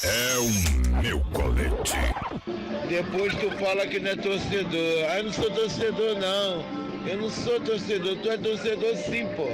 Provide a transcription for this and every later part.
É o meu colete. Depois tu fala que não é torcedor. Ah, eu não sou torcedor, não. Eu não sou torcedor. Tu é torcedor sim, pô.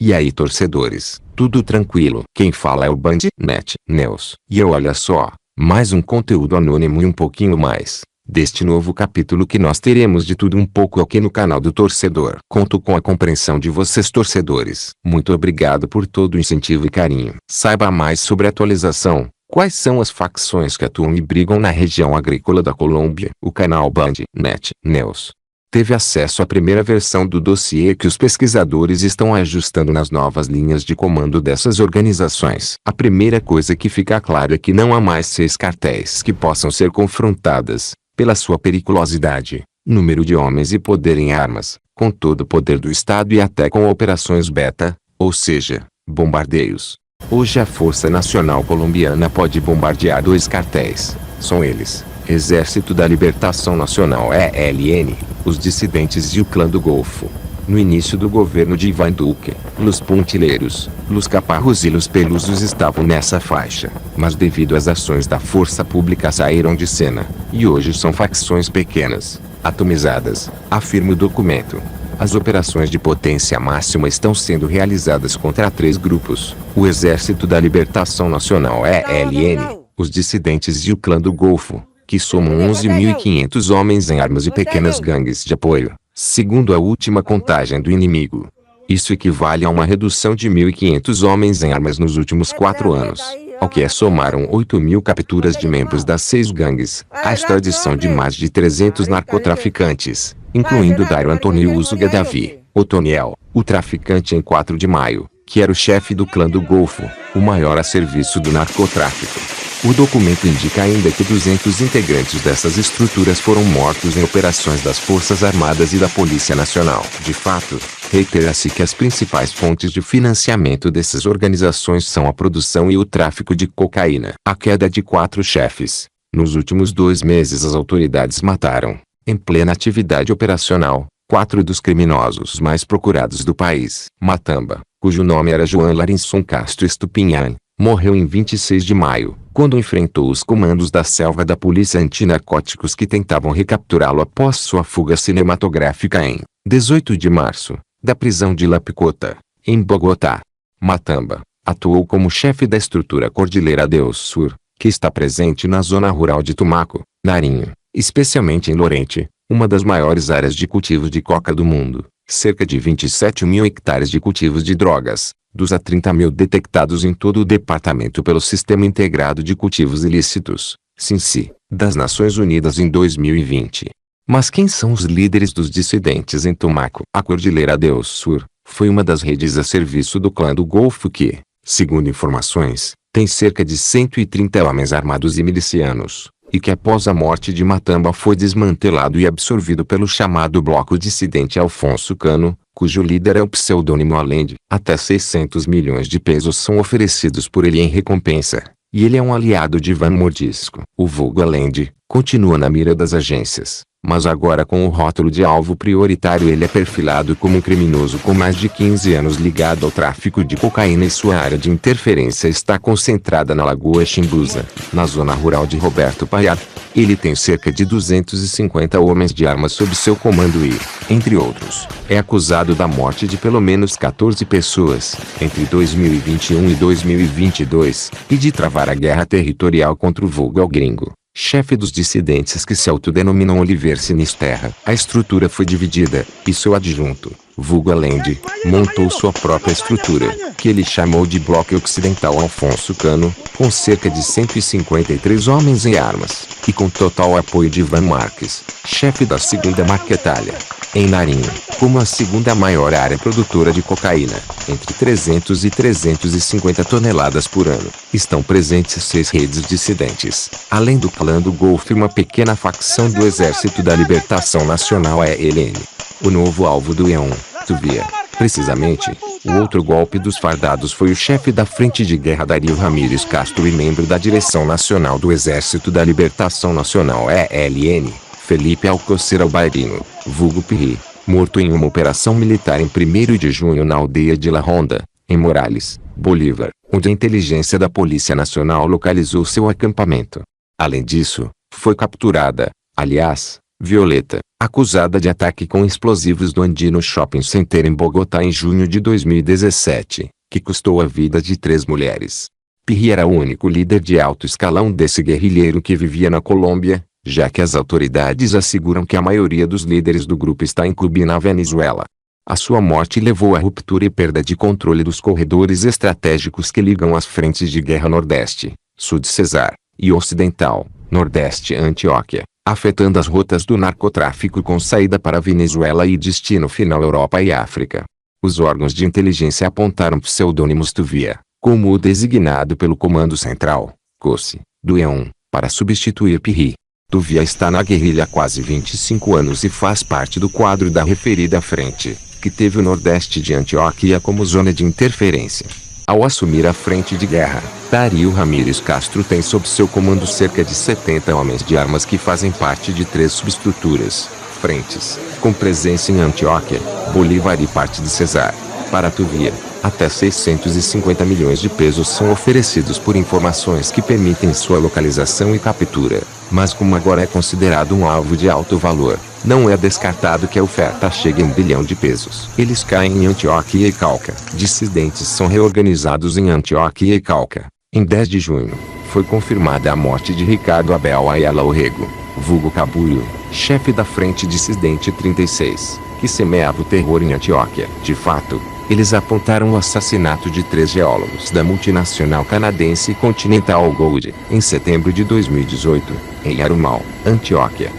E aí, torcedores, tudo tranquilo? Quem fala é o Bandnet News. E eu, olha só, mais um conteúdo anônimo e um pouquinho mais deste novo capítulo que nós teremos de tudo um pouco aqui no canal do Torcedor. Conto com a compreensão de vocês, torcedores. Muito obrigado por todo o incentivo e carinho. Saiba mais sobre a atualização. Quais são as facções que atuam e brigam na região agrícola da Colômbia? O canal Bandnet News teve acesso à primeira versão do dossiê que os pesquisadores estão ajustando nas novas linhas de comando dessas organizações. A primeira coisa que fica clara é que não há mais 6 cartéis que possam ser confrontadas, pela sua periculosidade, número de homens e poder em armas, com todo o poder do Estado e até com operações beta, ou seja, bombardeios. Hoje a Força Nacional Colombiana pode bombardear 2 cartéis. São eles: Exército da Libertação Nacional ELN, os dissidentes e o Clã do Golfo. No início do governo de Iván Duque, Los Puntileiros, Los Caparros e Los Pelusos estavam nessa faixa, mas devido às ações da força pública saíram de cena, e hoje são facções pequenas, atomizadas, afirma o documento. As operações de potência máxima estão sendo realizadas contra 3 grupos: o Exército da Libertação Nacional ELN, os dissidentes e o Clã do Golfo, que somam 11.500 homens em armas e pequenas gangues de apoio, segundo a última contagem do inimigo. Isso equivale a uma redução de 1.500 homens em armas nos últimos 4 anos, ao que somaram 8.000 capturas de membros das 6 gangues, a extradição de mais de 300 narcotraficantes, incluindo Dairo Antônio Usuga Davi Otoniel, o traficante em 4 de maio, que era o chefe do Clã do Golfo, o maior a serviço do narcotráfico. O documento indica ainda que 200 integrantes dessas estruturas foram mortos em operações das Forças Armadas e da Polícia Nacional. De fato, reitera-se que as principais fontes de financiamento dessas organizações são a produção e o tráfico de cocaína. A queda de 4 chefes. Nos últimos 2 meses as autoridades mataram, em plena atividade operacional, 4 dos criminosos mais procurados do país. Matamba, cujo nome era João Larinson Castro Estupinhan, morreu em 26 de maio, quando enfrentou os comandos da selva da polícia antinarcóticos que tentavam recapturá-lo após sua fuga cinematográfica em 18 de março, da prisão de La Picota, em Bogotá. Matamba atuou como chefe da estrutura Cordillera del Sur, que está presente na zona rural de Tumaco, Nariño, especialmente em Lorente, uma das maiores áreas de cultivo de coca do mundo. Cerca de 27.000 hectares de cultivos de drogas, dos a 30.000 detectados em todo o departamento pelo Sistema Integrado de Cultivos Ilícitos, SINCI, das Nações Unidas em 2020. Mas quem são os líderes dos dissidentes em Tumaco? A Cordillera del Sur foi uma das redes a serviço do Clã do Golfo que, segundo informações, tem cerca de 130 homens armados e milicianos, e que após a morte de Matamba foi desmantelado e absorvido pelo chamado Bloco Dissidente Alfonso Cano, cujo líder é o pseudônimo Allende. Até 600 milhões de pesos são oferecidos por ele em recompensa, e ele é um aliado de Iván Mordisco. O vulgo Allende continua na mira das agências, mas agora com o rótulo de alvo prioritário ele é perfilado como um criminoso com mais de 15 anos ligado ao tráfico de cocaína e sua área de interferência está concentrada na Lagoa Chimbuza, na zona rural de Roberto Paiá. Ele tem cerca de 250 homens de armas sob seu comando e, entre outros, é acusado da morte de pelo menos 14 pessoas, entre 2021 e 2022, e de travar a guerra territorial contra o vulgo El Gringo, chefe dos dissidentes que se autodenominam Oliver Sinisterra. A estrutura foi dividida, e seu adjunto, vulgo Allende, montou sua própria estrutura, que ele chamou de Bloco Ocidental Alfonso Cano, com cerca de 153 homens e armas, e com total apoio de Iván Marques, chefe da 2ª Marquetalha. Em Nariño, como a 2ª maior área produtora de cocaína, entre 300 e 350 toneladas por ano, estão presentes 6 redes dissidentes, além do Clã do Golfo e uma pequena facção do Exército da Libertação Nacional ELN. O novo alvo do EON, Tuvia, precisamente, o outro golpe dos fardados foi o chefe da Frente de Guerra Dario Ramírez Castro e membro da Direção Nacional do Exército da Libertação Nacional ELN, Felipe Alcocer Albairino, vulgo Pirri, morto em uma operação militar em 1º de junho na aldeia de La Ronda, em Morales, Bolívar, onde a inteligência da Polícia Nacional localizou seu acampamento. Além disso, foi capturada, aliás, Violeta, acusada de ataque com explosivos no Andino Shopping Center em Bogotá em junho de 2017, que custou a vida de 3 mulheres. Pirri era o único líder de alto escalão desse guerrilheiro que vivia na Colômbia, já que as autoridades asseguram que a maioria dos líderes do grupo está em Cuba e na Venezuela. A sua morte levou à ruptura e perda de controle dos corredores estratégicos que ligam as frentes de guerra Nordeste, Sul de Cesar, e Ocidental, Nordeste Antioquia, afetando as rotas do narcotráfico com saída para a Venezuela e destino final Europa e África. Os órgãos de inteligência apontaram pseudônimos Tuvia, como o designado pelo Comando Central, COCE, do E1, para substituir Pirri. Tuvia está na guerrilha há quase 25 anos e faz parte do quadro da referida frente, que teve o Nordeste de Antioquia como zona de interferência. Ao assumir a frente de guerra, Dario Ramírez Castro tem sob seu comando cerca de 70 homens de armas que fazem parte de 3 subestruturas, frentes, com presença em Antioquia, Bolívar e parte de Cesar. Para Tuvia, até 650 milhões de pesos são oferecidos por informações que permitem sua localização e captura, mas como agora é considerado um alvo de alto valor, não é descartado que a oferta chegue a 1 bilhão de pesos. Eles caem em Antioquia e Cauca. Dissidentes são reorganizados em Antioquia e Cauca. Em 10 de junho, foi confirmada a morte de Ricardo Abel Ayala Orrego, vulgo Cabulho, chefe da Frente Dissidente 36, que semeava o terror em Antioquia. De fato, eles apontaram o assassinato de 3 geólogos da multinacional canadense Continental Gold, em setembro de 2018, em Arumal, Antioquia.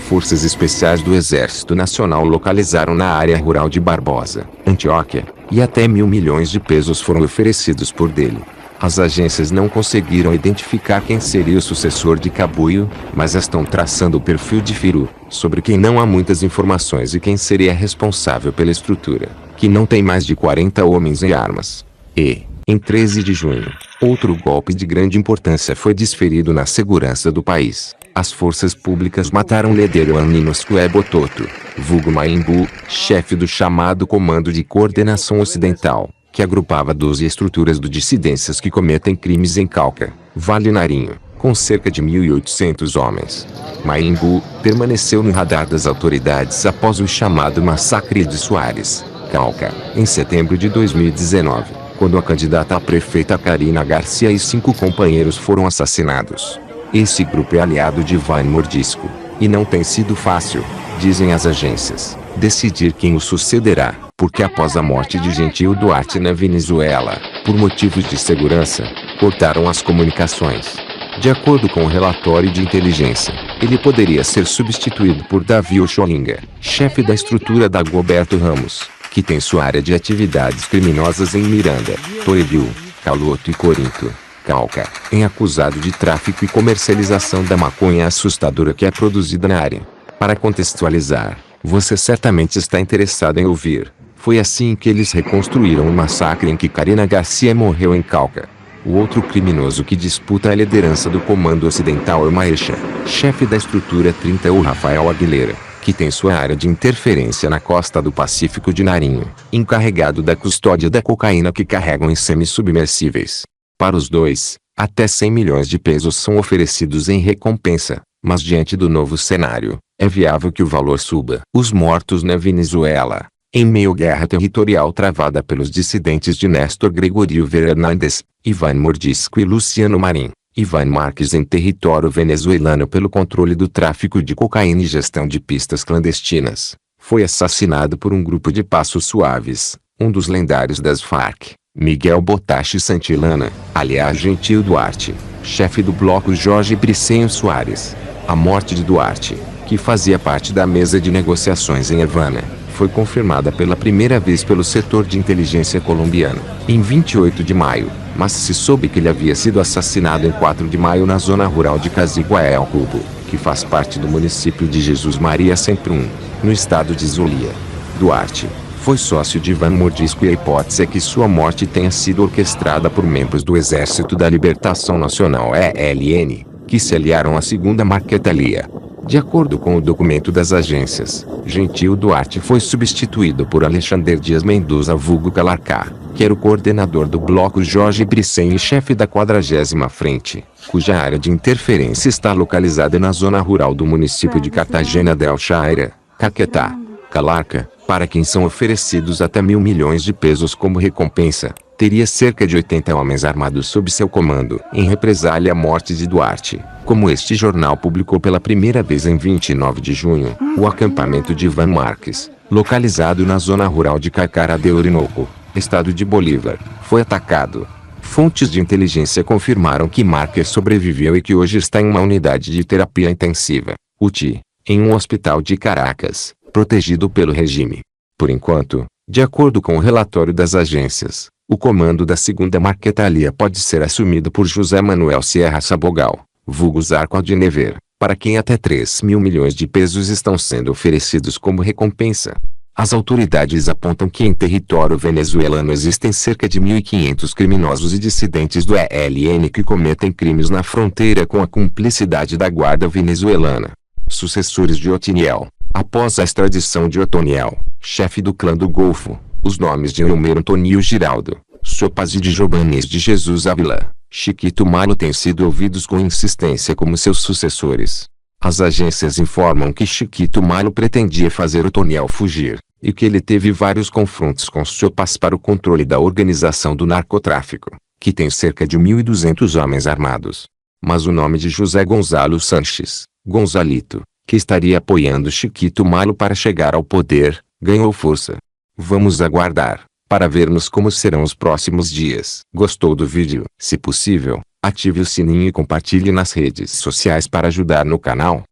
Forças especiais do Exército Nacional localizaram na área rural de Barbosa, Antioquia, e até 1.000 milhões de pesos foram oferecidos por dele. As agências não conseguiram identificar quem seria o sucessor de Cabulho, mas estão traçando o perfil de Firu, sobre quem não há muitas informações e quem seria responsável pela estrutura, que não tem mais de 40 homens e armas. E, em 13 de junho, outro golpe de grande importância foi desferido na segurança do país. As forças públicas mataram Ledero Aninosque Bototo, vulgo Maimbu, chefe do chamado Comando de Coordenação Ocidental, que agrupava 12 estruturas de dissidências que cometem crimes em Cauca, Vale Narinho, com cerca de 1.800 homens. Maimbu permaneceu no radar das autoridades após o chamado Massacre de Soares, Cauca, em setembro de 2019, quando a candidata a prefeita Karina Garcia e 5 companheiros foram assassinados. Esse grupo é aliado de Ivan Mordisco, e não tem sido fácil, dizem as agências, decidir quem o sucederá, porque após a morte de Gentil Duarte na Venezuela, por motivos de segurança, cortaram as comunicações. De acordo com o relatório de inteligência, ele poderia ser substituído por Davi Oxolinga, chefe da estrutura da Goberto Ramos, que tem sua área de atividades criminosas em Miranda, Toribio, Caloto e Corinto, Cauca, em acusado de tráfico e comercialização da maconha assustadora que é produzida na área. Para contextualizar, você certamente está interessado em ouvir. Foi assim que eles reconstruíram o massacre em que Karina Garcia morreu em Cauca. O outro criminoso que disputa a liderança do Comando Ocidental é o Maecha, chefe da estrutura 30 ou Rafael Aguilera, que tem sua área de interferência na costa do Pacífico de Narinho, encarregado da custódia da cocaína que carregam em semi-submersíveis. Para os dois, até 100 milhões de pesos são oferecidos em recompensa, mas diante do novo cenário, é viável que o valor suba. Os mortos na Venezuela, em meio à guerra territorial travada pelos dissidentes de Néstor Gregorio Fernandes, Ivan Mordisco e Luciano Marim, Ivan Marques em território venezuelano pelo controle do tráfico de cocaína e gestão de pistas clandestinas, foi assassinado por um grupo de Passos Suaves, um dos lendários das Farc. Miguel Botachi Santillana, aliás Gentil Duarte, chefe do bloco Jorge Briceño Soares. A morte de Duarte, que fazia parte da mesa de negociações em Havana, foi confirmada pela primeira vez pelo setor de inteligência colombiano, em 28 de maio, mas se soube que ele havia sido assassinado em 4 de maio na zona rural de Casiguaé El Cubo, que faz parte do município de Jesus Maria Semprún, no estado de Zulia. Duarte foi sócio de Ivan Mordisco e a hipótese é que sua morte tenha sido orquestrada por membros do Exército da Libertação Nacional ELN, que se aliaram à Segunda Marquetalia. De acordo com o documento das agências, Gentil Duarte foi substituído por Alexander Dias Mendoza vulgo Calarcá, que era o coordenador do bloco Jorge Bricem e chefe da 40ª Frente, cuja área de interferência está localizada na zona rural do município de Cartagena del Chaira, Caquetá. Calarca, para quem são oferecidos até 1.000 milhões de pesos como recompensa, teria cerca de 80 homens armados sob seu comando, em represália à morte de Duarte. Como este jornal publicou pela primeira vez em 29 de junho, o acampamento de Ivan Marques, localizado na zona rural de Carcara de Orinoco, estado de Bolívar, foi atacado. Fontes de inteligência confirmaram que Marques sobreviveu e que hoje está em uma unidade de terapia intensiva, UTI, em um hospital de Caracas, protegido pelo regime. Por enquanto, de acordo com o relatório das agências, o comando da 2ª Marquetalia pode ser assumido por José Manuel Sierra Sabogal, vulgo Zarco de Never, para quem até 3.000 milhões de pesos estão sendo oferecidos como recompensa. As autoridades apontam que em território venezuelano existem cerca de 1.500 criminosos e dissidentes do ELN que cometem crimes na fronteira com a cumplicidade da guarda venezuelana. Sucessores de Otiniel. Após a extradição de Otoniel, chefe do clã do Golfo, os nomes de Elmer Antônio Giraldo, Sopas e de Jobanes de Jesus Ávila, Chiquito Malo têm sido ouvidos com insistência como seus sucessores. As agências informam que Chiquito Malo pretendia fazer Otoniel fugir, e que ele teve vários confrontos com Sopas para o controle da organização do narcotráfico, que tem cerca de 1.200 homens armados. Mas o nome de José Gonzalo Sanches, Gonzalito, que estaria apoiando Chiquito Malo para chegar ao poder, ganhou força. Vamos aguardar, para vermos como serão os próximos dias. Gostou do vídeo? Se possível, ative o sininho e compartilhe nas redes sociais para ajudar no canal.